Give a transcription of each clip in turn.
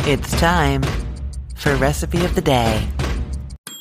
It's time for Recipe of the Day.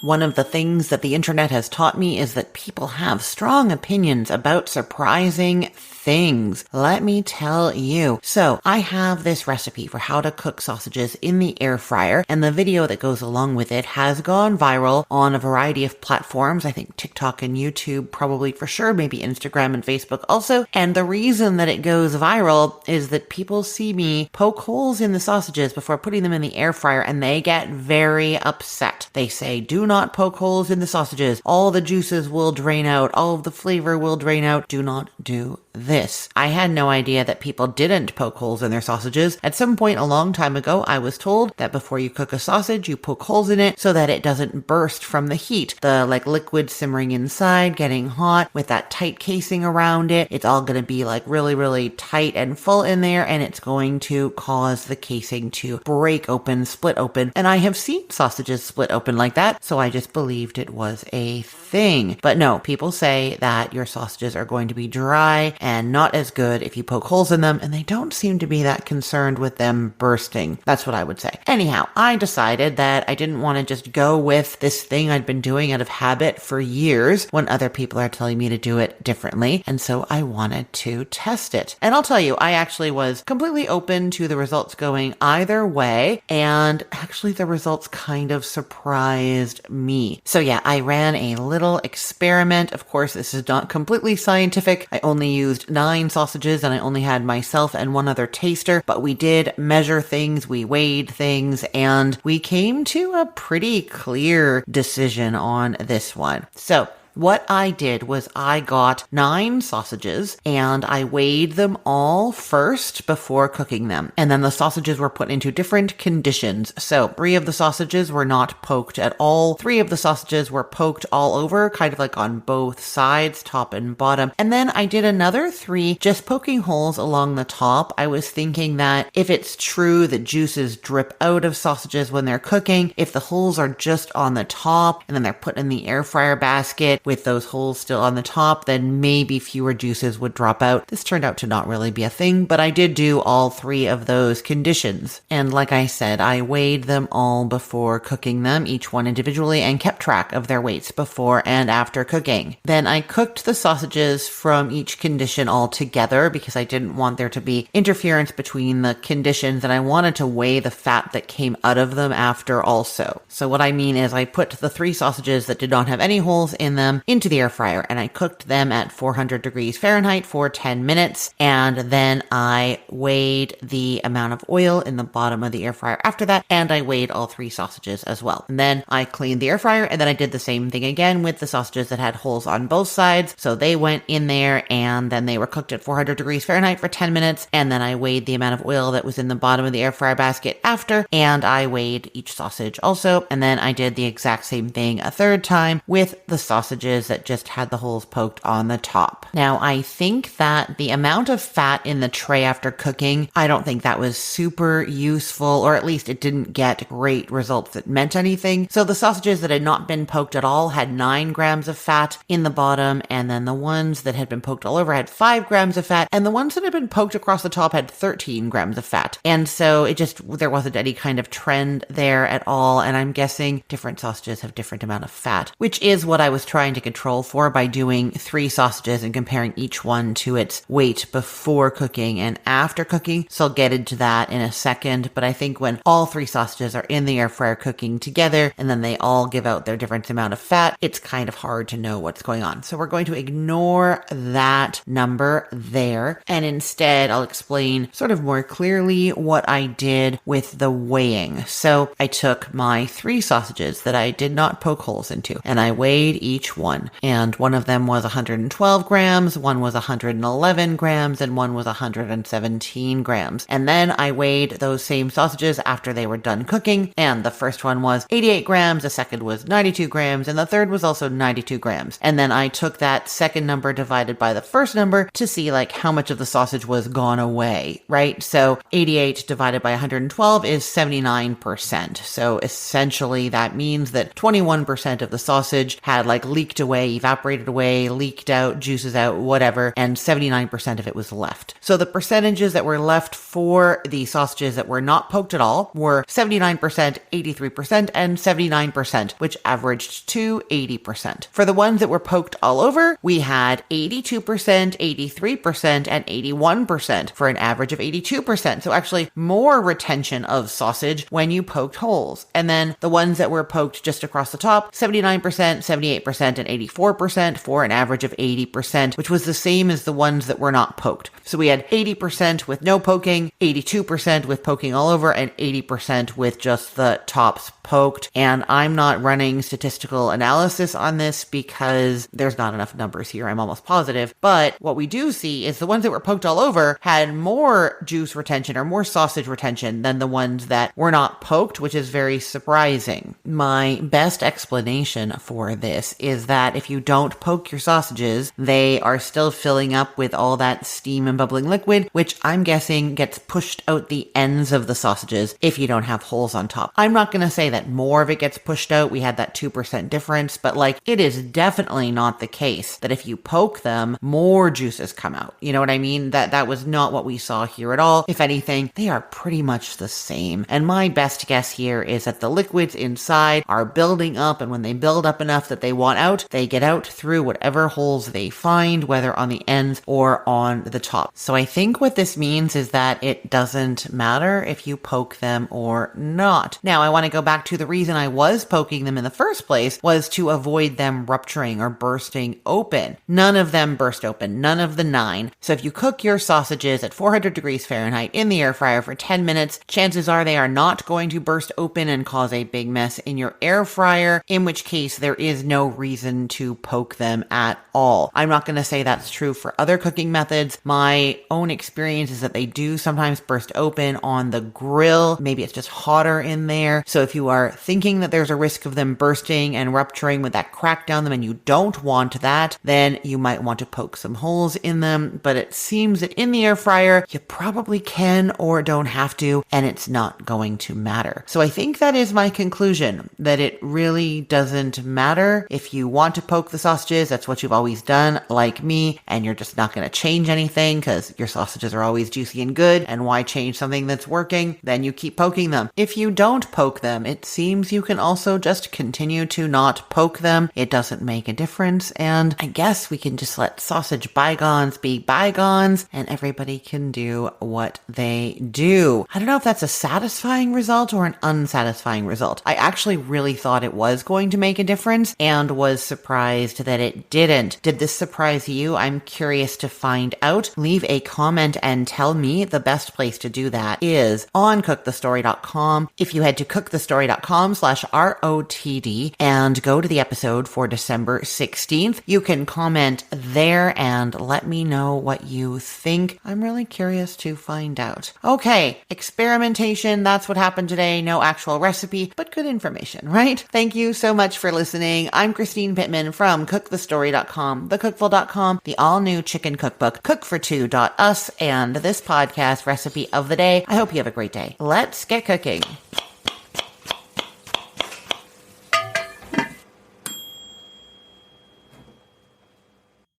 One of the things that the internet has taught me is that people have strong opinions about surprising things. Let me tell you. So I have this recipe for how to cook sausages in the air fryer, and the video that goes along with it has gone viral on a variety of platforms. I think TikTok and YouTube probably for sure, maybe Instagram and Facebook also. And the reason that it goes viral is that people see me poke holes in the sausages before putting them in the air fryer, and they get very upset. They say, do not poke holes in the sausages. All the juices will drain out. All of the flavor will drain out. Do not do this. I had no idea that people didn't poke holes in their sausages. At some point a long time ago, I was told that before you cook a sausage, you poke holes in it so that it doesn't burst from the heat. The liquid simmering inside, getting hot with that tight casing around it. It's all going to be really, really tight and full in there, and it's going to cause the casing to break open, split open. And I have seen sausages split open like that, so I just believed it was a thing. But no, people say that your sausages are going to be dry and not as good if you poke holes in them, and they don't seem to be that concerned with them bursting. That's what I would say. Anyhow, I decided that I didn't want to just go with this thing I'd been doing out of habit for years when other people are telling me to do it differently, and so I wanted to test it. And I'll tell you, I actually was completely open to the results going either way, and actually the results kind of surprised me. So yeah, I ran a little experiment. Of course, this is not completely scientific. I only used 9 sausages and I only had myself and one other taster, but we did measure things, we weighed things, and we came to a pretty clear decision on this one. So what I did was I got 9 sausages and I weighed them all first before cooking them. And then the sausages were put into different conditions. So 3 of the sausages were not poked at all. 3 of the sausages were poked all over, kind of like on both sides, top and bottom. And then I did another 3 just poking holes along the top. I was thinking that if it's true that juices drip out of sausages when they're cooking, if the holes are just on the top and then they're put in the air fryer basket with those holes still on the top, then maybe fewer juices would drop out. This turned out to not really be a thing, but I did do all 3 of those conditions. And like I said, I weighed them all before cooking them, each one individually, and kept track of their weights before and after cooking. Then I cooked the sausages from each condition all together because I didn't want there to be interference between the conditions, and I wanted to weigh the fat that came out of them after also. So what I mean is I put the 3 sausages that did not have any holes in them into the air fryer, and I cooked them at 400 degrees Fahrenheit for 10 minutes, and then I weighed the amount of oil in the bottom of the air fryer after that, and I weighed all 3 sausages as well. And then I cleaned the air fryer, and then I did the same thing again with the sausages that had holes on both sides. So they went in there, and then they were cooked at 400 degrees Fahrenheit for 10 minutes, and then I weighed the amount of oil that was in the bottom of the air fryer basket after, and I weighed each sausage also, and then I did the exact same thing a third time with the sausages that just had the holes poked on the top. Now, I think that the amount of fat in the tray after cooking, I don't think that was super useful, or at least it didn't get great results that meant anything. So the sausages that had not been poked at all had 9 grams of fat in the bottom, and then the ones that had been poked all over had 5 grams of fat, and the ones that had been poked across the top had 13 grams of fat. And so there wasn't any kind of trend there at all, and I'm guessing different sausages have different amount of fat, which is what I was trying to control for by doing 3 sausages and comparing each one to its weight before cooking and after cooking. So I'll get into that in a second, but I think when all 3 sausages are in the air fryer cooking together and then they all give out their different amount of fat, it's kind of hard to know what's going on. So we're going to ignore that number there, and instead I'll explain sort of more clearly what I did with the weighing. So I took my 3 sausages that I did not poke holes into, and I weighed each one. And one of them was 112 grams, one was 111 grams, and one was 117 grams. And then I weighed those same sausages after they were done cooking, and the first one was 88 grams, the second was 92 grams, and the third was also 92 grams. And then I took that second number divided by the first number to see how much of the sausage was gone away, right? So 88 divided by 112 is 79%. So essentially that means that 21% of the sausage had leaked leaked away, evaporated away, leaked out, juices out, whatever, and 79% of it was left. So the percentages that were left for the sausages that were not poked at all were 79%, 83%, and 79%, which averaged to 80%. For the ones that were poked all over, we had 82%, 83%, and 81% for an average of 82%. So actually more retention of sausage when you poked holes. And then the ones that were poked just across the top, 79%, 78%, and 84% for an average of 80%, which was the same as the ones that were not poked. So we had 80% with no poking, 82% with poking all over, and 80% with just the tops poked. And I'm not running statistical analysis on this because there's not enough numbers here, I'm almost positive. But what we do see is the ones that were poked all over had more juice retention or more sausage retention than the ones that were not poked, which is very surprising. My best explanation for this is that if you don't poke your sausages, they are still filling up with all that steam and bubbling liquid, which I'm guessing gets pushed out the ends of the sausages if you don't have holes on top. I'm not going to say that more of it gets pushed out. We had that 2% difference, but it is definitely not the case that if you poke them, more juices come out. You know what I mean? That was not what we saw here at all. If anything, they are pretty much the same. And my best guess here is that the liquids inside are building up, and when they build up enough that they want out, they get out through whatever holes they find, whether on the ends or on the top. So I think what this means is that it doesn't matter if you poke them or not. Now, I want to go back to the reason I was poking them in the first place was to avoid them rupturing or bursting open. None of them burst open, none of the 9. So if you cook your sausages at 400 degrees Fahrenheit in the air fryer for 10 minutes, chances are they are not going to burst open and cause a big mess in your air fryer, in which case there is no reason to poke them at all. I'm not going to say that's true for other cooking methods. My own experience is that they do sometimes burst open on the grill. Maybe it's just hotter in there. So if you are thinking that there's a risk of them bursting and rupturing with that crack down them and you don't want that, then you might want to poke some holes in them. But it seems that in the air fryer, you probably can or don't have to, and it's not going to matter. So I think that is my conclusion, that it really doesn't matter if you want to poke the sausages. That's what you've always done, like me, and you're just not going to change anything because your sausages are always juicy and good, and why change something that's working? Then you keep poking them. If you don't poke them, it seems you can also just continue to not poke them. It doesn't make a difference, and I guess we can just let sausage bygones be bygones, and everybody can do what they do. I don't know if that's a satisfying result or an unsatisfying result. I actually really thought it was going to make a difference and was surprised that it didn't. Did this surprise you? I'm curious to find out. Leave a comment and tell me. The best place to do that is on cookthestory.com. If you head to cookthestory.com/ROTD and go to the episode for December 16th, you can comment there and let me know what you think. I'm really curious to find out. Okay, experimentation. That's what happened today. No actual recipe, but good information, right? Thank you so much for listening. I'm Christine Pittman from cookthestory.com, thecookful.com, the all-new chicken cookbook, cookfor2.us, and this podcast recipe of the day. I hope you have a great day. Let's get cooking.